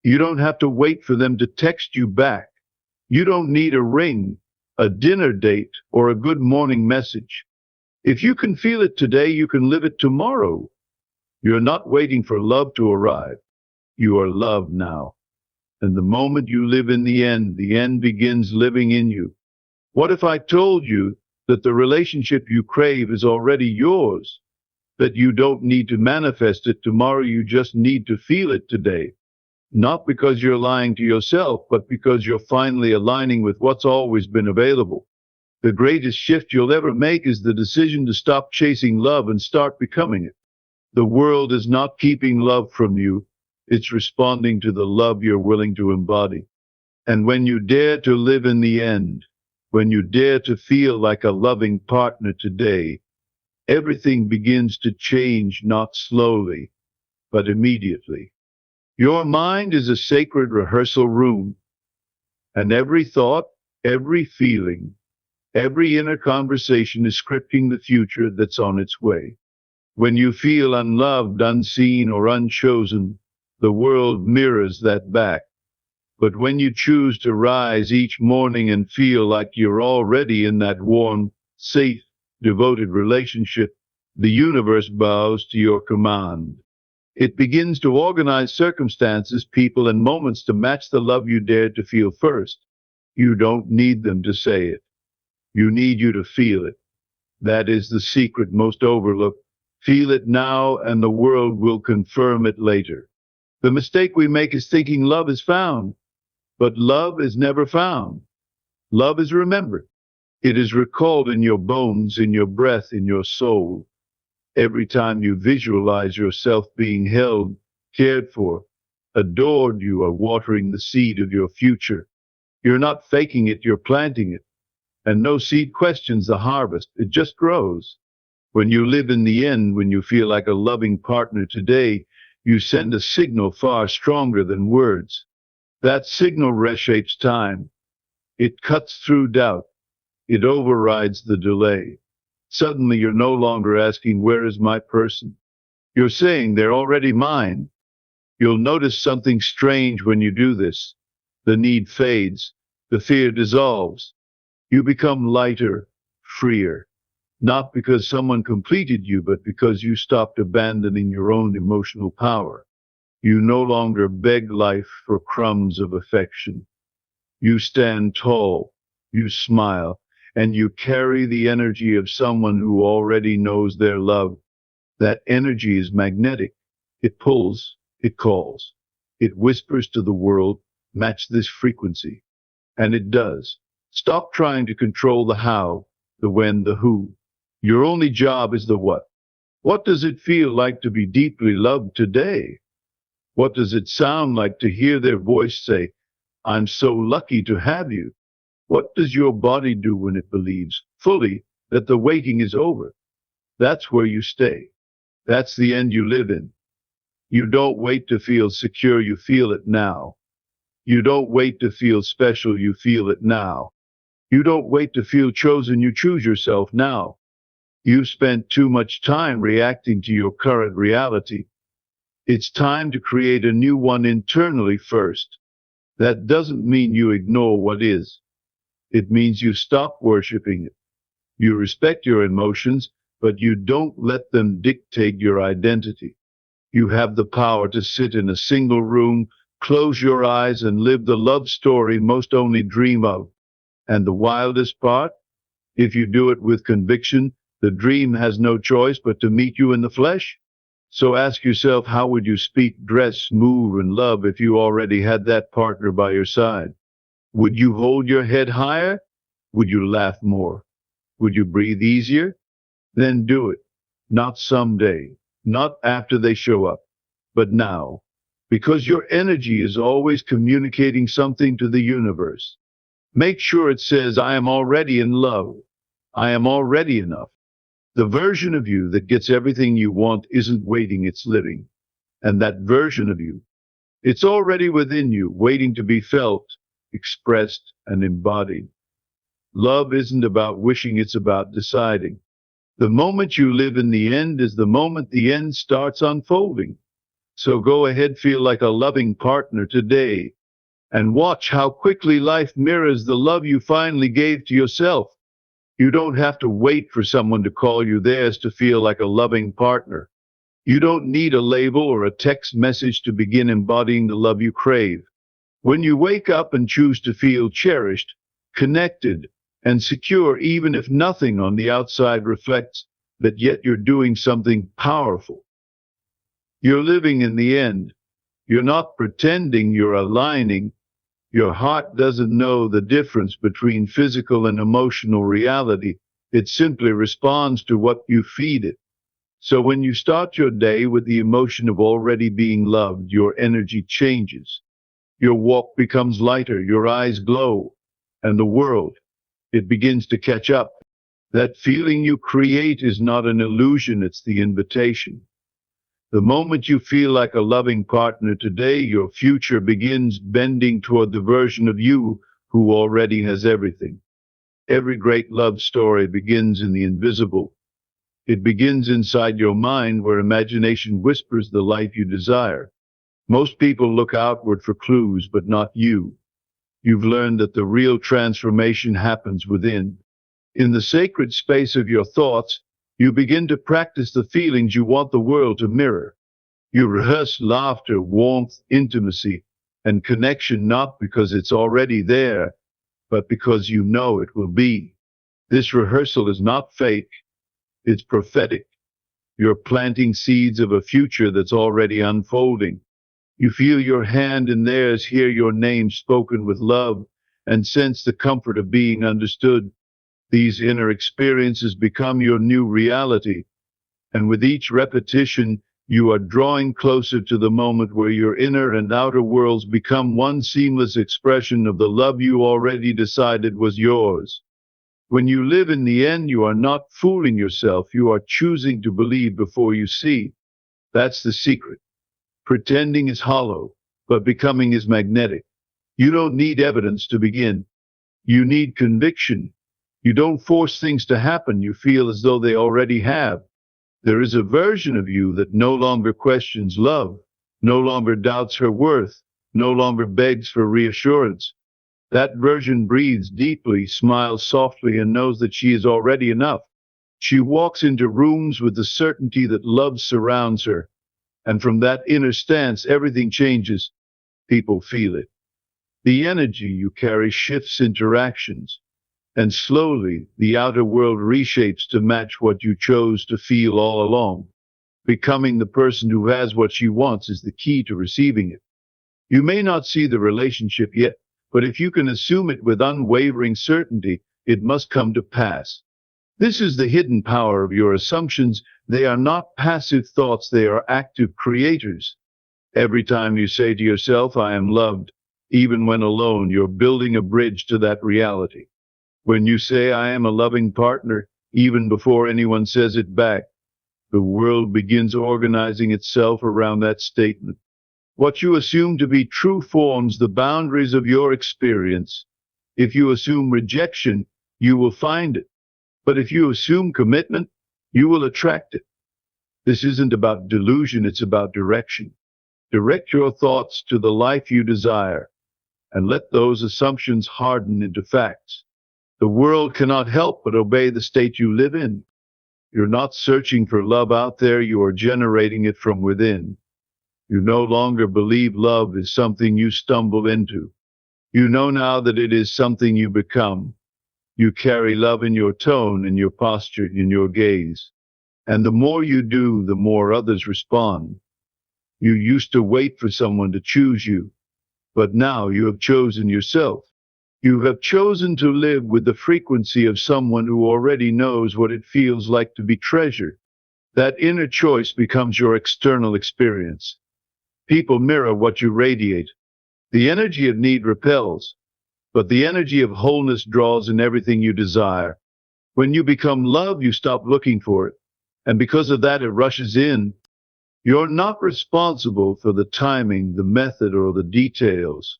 You don't have to wait for them to text you back. You don't need a ring, a dinner date, or a good morning message. If you can feel it today, you can live it tomorrow. You're not waiting for love to arrive. You are loved now. And the moment you live in the end begins living in you. What if I told you that the relationship you crave is already yours? That you don't need to manifest it tomorrow, you just need to feel it today. Not because you're lying to yourself, but because you're finally aligning with what's always been available. The greatest shift you'll ever make is the decision to stop chasing love and start becoming it. The world is not keeping love from you. It's responding to the love you're willing to embody. And when you dare to live in the end, when you dare to feel like a loving partner today, everything begins to change, not slowly, but immediately. Your mind is a sacred rehearsal room, and every thought, every feeling, every inner conversation is scripting the future that's on its way. When you feel unloved, unseen, or unchosen, the world mirrors that back. But when you choose to rise each morning and feel like you're already in that warm, safe, devoted relationship, the universe bows to your command. It begins to organize circumstances, people, and moments to match the love you dared to feel first. You don't need them to say it. You need you to feel it. That is the secret most overlooked. Feel it now, and the world will confirm it later. The mistake we make is thinking love is found, but love is never found. Love is remembered. It is recalled in your bones, in your breath, in your soul. Every time you visualize yourself being held, cared for, adored, you are watering the seed of your future. You're not faking it, you're planting it. And no seed questions the harvest, it just grows. When you live in the end, when you feel like a loving partner today, you send a signal far stronger than words. That signal reshapes time. It cuts through doubt. It overrides the delay. Suddenly you're no longer asking, where is my person? You're saying, they're already mine. You'll notice something strange when you do this. The need fades. The fear dissolves. You become lighter, freer. Not because someone completed you, but because you stopped abandoning your own emotional power. You no longer beg life for crumbs of affection. You stand tall, you smile, and you carry the energy of someone who already knows their love. That energy is magnetic. It pulls, it calls, it whispers to the world, match this frequency. And it does. Stop trying to control the how, the when, the who. Your only job is the what. What does it feel like to be deeply loved today? What does it sound like to hear their voice say, I'm so lucky to have you? What does your body do when it believes fully that the waiting is over? That's where you stay. That's the end you live in. You don't wait to feel secure, you feel it now. You don't wait to feel special, you feel it now. You don't wait to feel chosen, you choose yourself now. You've spent too much time reacting to your current reality. It's time to create a new one internally first. That doesn't mean you ignore what is. It means you stop worshiping it. You respect your emotions, but you don't let them dictate your identity. You have the power to sit in a single room, close your eyes, and live the love story most only dream of. And the wildest part? If you do it with conviction, the dream has no choice but to meet you in the flesh. So ask yourself, how would you speak, dress, move, and love if you already had that partner by your side? Would you hold your head higher? Would you laugh more? Would you breathe easier? Then do it. Not someday, not after they show up, but now. Because your energy is always communicating something to the universe. Make sure it says, I am already in love. I am already enough. The version of you that gets everything you want isn't waiting, it's living. And that version of you, it's already within you, waiting to be felt, expressed, and embodied. Love isn't about wishing, it's about deciding. The moment you live in the end is the moment the end starts unfolding. So go ahead, feel like a loving partner today, and watch how quickly life mirrors the love you finally gave to yourself. You don't have to wait for someone to call you theirs to feel like a loving partner. You don't need a label or a text message to begin embodying the love you crave. When you wake up and choose to feel cherished, connected, and secure, even if nothing on the outside reflects that yet you're doing something powerful. You're living in the end. You're not pretending, you're aligning. Your heart doesn't know the difference between physical and emotional reality. It simply responds to what you feed it. So when you start your day with the emotion of already being loved, your energy changes. Your walk becomes lighter, your eyes glow, and the world, it begins to catch up. That feeling you create is not an illusion, it's the invitation. The moment you feel like a loving partner today, your future begins bending toward the version of you who already has everything. Every great love story begins in the invisible. It begins inside your mind where imagination whispers the life you desire. Most people look outward for clues, but not you. You've learned that the real transformation happens within. In the sacred space of your thoughts, you begin to practice the feelings you want the world to mirror. You rehearse laughter, warmth, intimacy, and connection not because it's already there, but because you know it will be. This rehearsal is not fake, it's prophetic. You're planting seeds of a future that's already unfolding. You feel your hand in theirs, hear your name spoken with love, and sense the comfort of being understood. These inner experiences become your new reality, and with each repetition, you are drawing closer to the moment where your inner and outer worlds become one seamless expression of the love you already decided was yours. When you live in the end, you are not fooling yourself, you are choosing to believe before you see. That's the secret. Pretending is hollow, but becoming is magnetic. You don't need evidence to begin. You need conviction. You don't force things to happen, you feel as though they already have. There is a version of you that no longer questions love, no longer doubts her worth, no longer begs for reassurance. That version breathes deeply, smiles softly, and knows that she is already enough. She walks into rooms with the certainty that love surrounds her, and from that inner stance, everything changes. People feel it. The energy you carry shifts interactions, and slowly the outer world reshapes to match what you chose to feel all along. Becoming the person who has what she wants is the key to receiving it. You may not see the relationship yet, but if you can assume it with unwavering certainty, it must come to pass. This is the hidden power of your assumptions. They are not passive thoughts, they are active creators. Every time you say to yourself, I am loved, even when alone, you're building a bridge to that reality. When you say, I am a loving partner, even before anyone says it back, the world begins organizing itself around that statement. What you assume to be true forms the boundaries of your experience. If you assume rejection, you will find it. But if you assume commitment, you will attract it. This isn't about delusion, it's about direction. Direct your thoughts to the life you desire, and let those assumptions harden into facts. The world cannot help but obey the state you live in. You're not searching for love out there, you are generating it from within. You no longer believe love is something you stumble into. You know now that it is something you become. You carry love in your tone, in your posture, in your gaze. And the more you do, the more others respond. You used to wait for someone to choose you, but now you have chosen yourself. You have chosen to live with the frequency of someone who already knows what it feels like to be treasured. That inner choice becomes your external experience. People mirror what you radiate. The energy of need repels, but the energy of wholeness draws in everything you desire. When you become love, you stop looking for it, and because of that, it rushes in. You're not responsible for the timing, the method, or the details.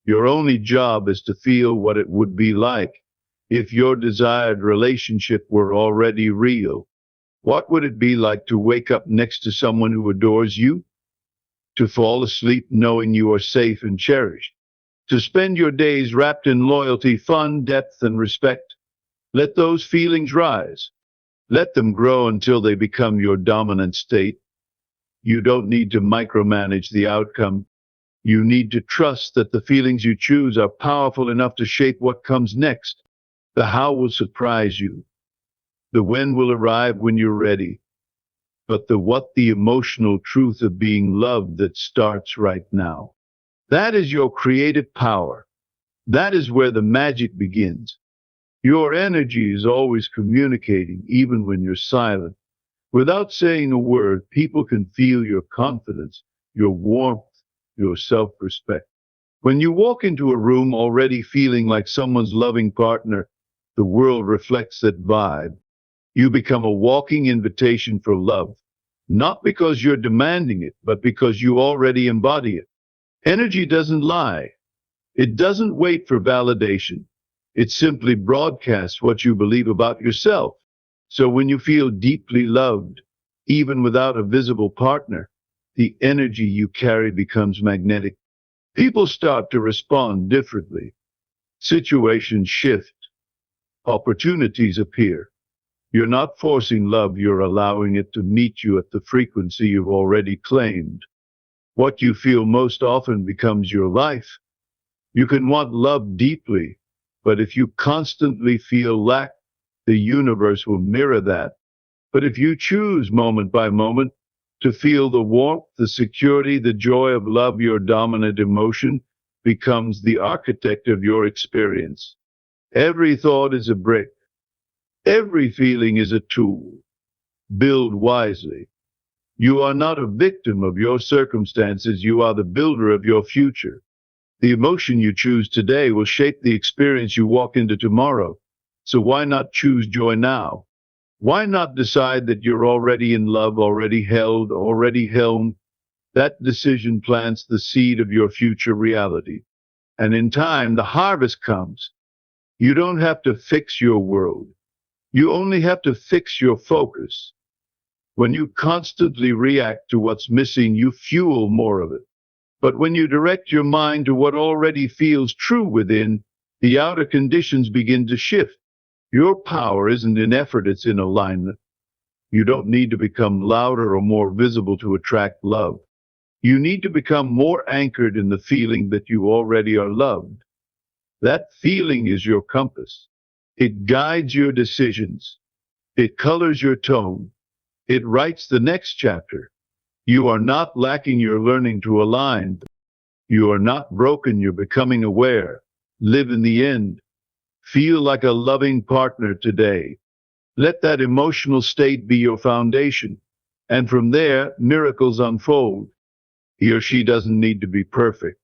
Your only job is to feel what it would be like if your desired relationship were already real. What would it be like to wake up next to someone who adores you? to fall asleep knowing you are safe and cherished, to spend your days wrapped in loyalty, fun, depth, and respect. Let those feelings rise. Let them grow until they become your dominant state. You don't need to micromanage the outcome. You need to trust that the feelings you choose are powerful enough to shape what comes next. The how will surprise you. The when will arrive when you're ready. But the what, the emotional truth of being loved that starts right now. That is your creative power. That is where the magic begins. Your energy is always communicating, even when you're silent. Without saying a word, people can feel your confidence, your warmth, your self-respect. When you walk into a room already feeling like someone's loving partner, the world reflects that vibe. You become a walking invitation for love, not because you're demanding it, but because you already embody it. Energy doesn't lie. It doesn't wait for validation. It simply broadcasts what you believe about yourself. So when you feel deeply loved, even without a visible partner, the energy you carry becomes magnetic. People start to respond differently. Situations shift. Opportunities appear. You're not forcing love, you're allowing it to meet you at the frequency you've already claimed. What you feel most often becomes your life. You can want love deeply, but if you constantly feel lack, the universe will mirror that. But if you choose moment by moment to feel the warmth, the security, the joy of love, your dominant emotion becomes the architect of your experience. Every thought is a brick. Every feeling is a tool. Build wisely. You are not a victim of your circumstances. You are the builder of your future. The emotion you choose today will shape the experience you walk into tomorrow. So why not choose joy now? Why not decide that you're already in love, already held, already helmed? That decision plants the seed of your future reality. And in time, the harvest comes. You don't have to fix your world. You only have to fix your focus. When you constantly react to what's missing, you fuel more of it. But when you direct your mind to what already feels true within, the outer conditions begin to shift. Your power isn't in effort, it's in alignment. You don't need to become louder or more visible to attract love. You need to become more anchored in the feeling that you already are loved. That feeling is your compass. It guides your decisions. It colors your tone. It writes the next chapter. You are not lacking, you're learning to align. You are not broken, you're becoming aware. Live in the end. Feel like a loving partner today. Let that emotional state be your foundation. And from there, miracles unfold. He or she doesn't need to be perfect.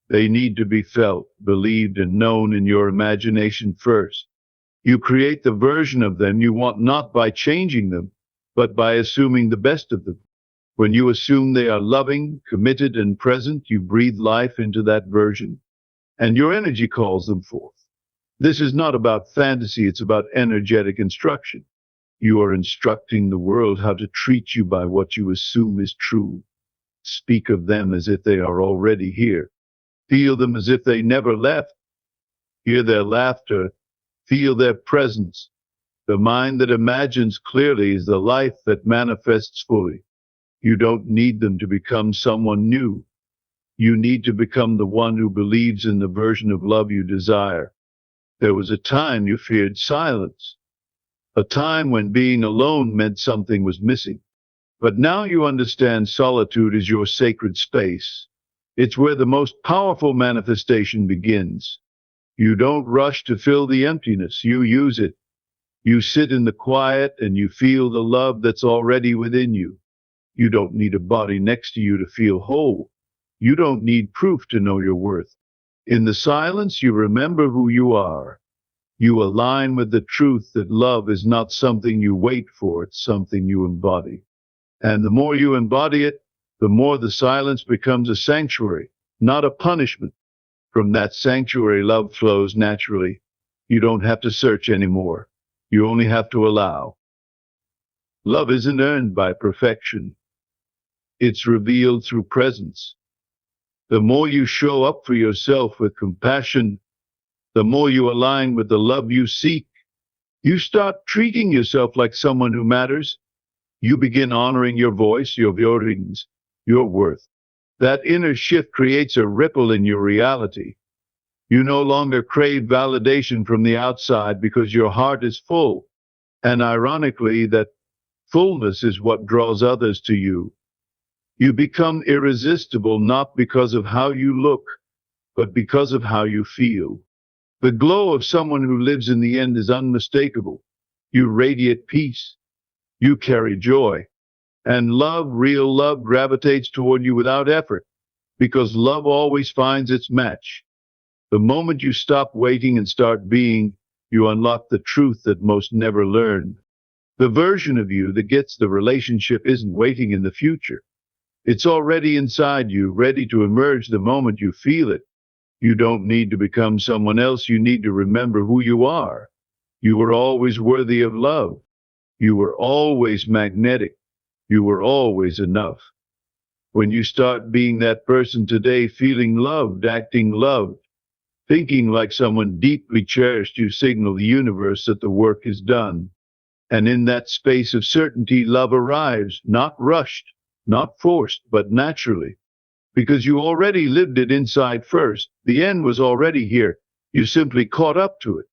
They need to be felt, believed, and known in your imagination first. You create the version of them you want, not by changing them, but by assuming the best of them. When you assume they are loving, committed, and present, you breathe life into that version, and your energy calls them forth. This is not about fantasy, it's about energetic instruction. You are instructing the world how to treat you by what you assume is true. Speak of them as if they are already here. Feel them as if they never left. Hear their laughter. Feel their presence. The mind that imagines clearly is the life that manifests fully. You don't need them to become someone new. You need to become the one who believes in the version of love you desire. There was a time you feared silence, a time when being alone meant something was missing. But now you understand solitude is your sacred space. It's where the most powerful manifestation begins. You don't rush to fill the emptiness, you use it. You sit in the quiet and you feel the love that's already within you. You don't need a body next to you to feel whole. You don't need proof to know your worth. In the silence, you remember who you are. You align with the truth that love is not something you wait for, it's something you embody. And the more you embody it, the more the silence becomes a sanctuary, not a punishment. From that sanctuary, love flows naturally. You don't have to search anymore. You only have to allow. Love isn't earned by perfection. It's revealed through presence. The more you show up for yourself with compassion, the more you align with the love you seek. You start treating yourself like someone who matters. You begin honoring your voice, your feelings, your worth. That inner shift creates a ripple in your reality. You no longer crave validation from the outside because your heart is full. And ironically, that fullness is what draws others to you. You become irresistible not because of how you look, but because of how you feel. The glow of someone who lives in the end is unmistakable. You radiate peace. You carry joy. And love, real love, gravitates toward you without effort, because love always finds its match. The moment you stop waiting and start being, you unlock the truth that most never learn. The version of you that gets the relationship isn't waiting in the future. It's already inside you, ready to emerge the moment you feel it. You don't need to become someone else. You need to remember who you are. You were always worthy of love. You were always magnetic. You were always enough. When you start being that person today, feeling loved, acting loved, thinking like someone deeply cherished, you signal the universe that the work is done. And in that space of certainty, love arrives, not rushed, not forced, but naturally. Because you already lived it inside first. The end was already here. You simply caught up to it.